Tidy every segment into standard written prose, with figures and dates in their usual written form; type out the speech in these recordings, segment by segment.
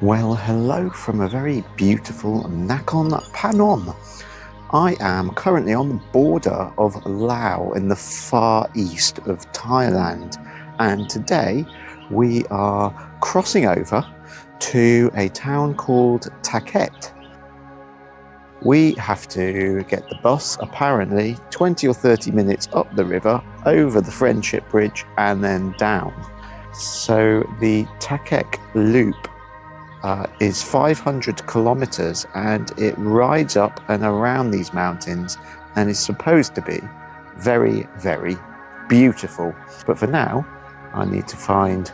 Well, hello from a very beautiful Nakhon Phanom. I am currently on the border of Laos in the far east of Thailand, and today we are crossing over to a town called Thakhek. We have to get the bus, apparently 20 or 30 minutes up the river, over the Friendship Bridge and then down. So the Thakhek Loop is 500 kilometers, and it rides up and around these mountains and is supposed to be very, very beautiful. But for now, I need to find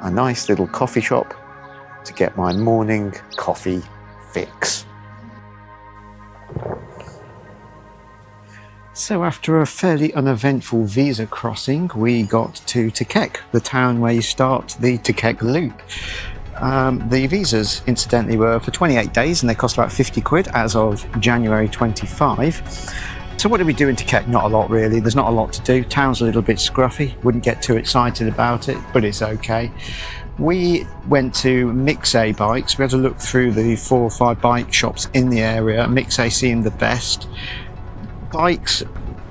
a nice little coffee shop to get my morning coffee fix. So after a fairly uneventful visa crossing, we got to Thakhek, the town where you start the Thakhek Loop. The visas, incidentally, were for 28 days and they cost about 50 quid as of January 25. So what did we do in Thakhek? Not a lot, really. There's not a lot to do. Town's a little bit scruffy. Wouldn't get too excited about it, but it's okay. We went to Motorbike bikes. We had to look through the 4 or 5 bike shops in the area. Motorbike seemed the best. Bikes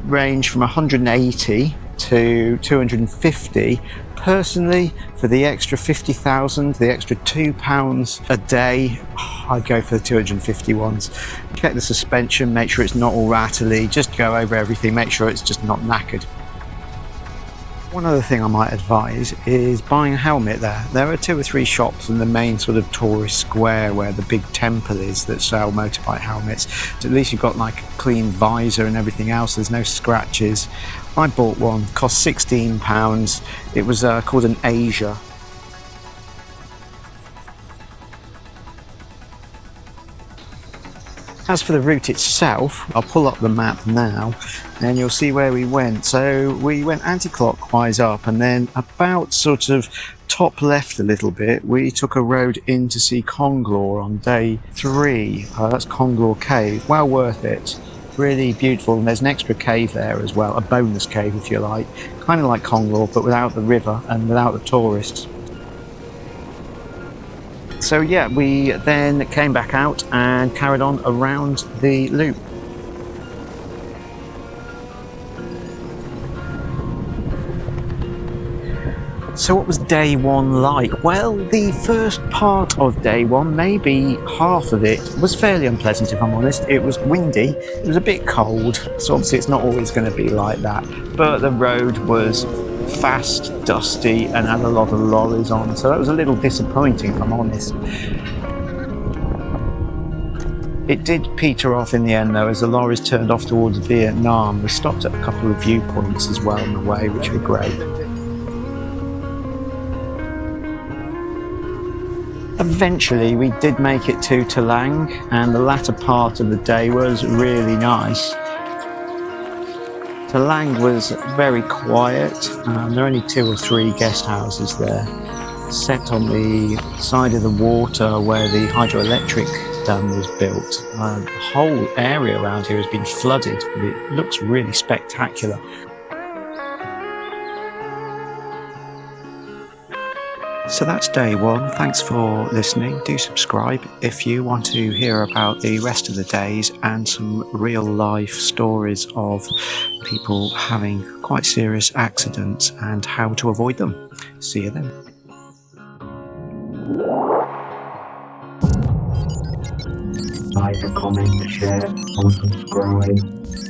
range from 180 to 250. Personally, for the extra 50,000, the extra £2 a day, I'd go for the 250 ones. Check the suspension, make sure it's not all rattly, just go over everything, make sure it's just not knackered. One other thing I might advise is buying a helmet there. There are 2 or 3 shops in the main sort of tourist square where the big temple is that sell motorbike helmets. So at least you've got like a clean visor and everything else, there's no scratches. I bought one, cost £16. It was called an Asia. As for the route itself, I'll pull up the map now and you'll see where we went. So we went anti-clockwise up, and then about sort of top left a little bit, we took a road in to see Kong Lor on day 3. That's Kong Lor Cave, well worth it. Really beautiful, and there's an extra cave there as well, a bonus cave if you like, kind of like Kong Lor but without the river and without the tourists. So yeah, we then came back out and carried on around the loop. So what was day 1 like? Well, the first part of day 1, maybe half of it, was fairly unpleasant if I'm honest. It was windy, it was a bit cold, so obviously it's not always going to be like that. But the road was fast, dusty, and had a lot of lorries on, so that was a little disappointing if I'm honest. It did peter off in the end though, as the lorries turned off towards Vietnam. We stopped at a couple of viewpoints as well on the way, which were great. Eventually we did make it to Thalang, and the latter part of the day was really nice. Thalang was very quiet. There are only 2 or 3 guest houses there, set on the side of the water where the hydroelectric dam was built. The whole area around here has been flooded, but it looks really spectacular. So that's day 1. Thanks for listening. Do subscribe if you want to hear about the rest of the days and some real life stories of people having quite serious accidents and how to avoid them. See you then. Like, comment, share, and subscribe.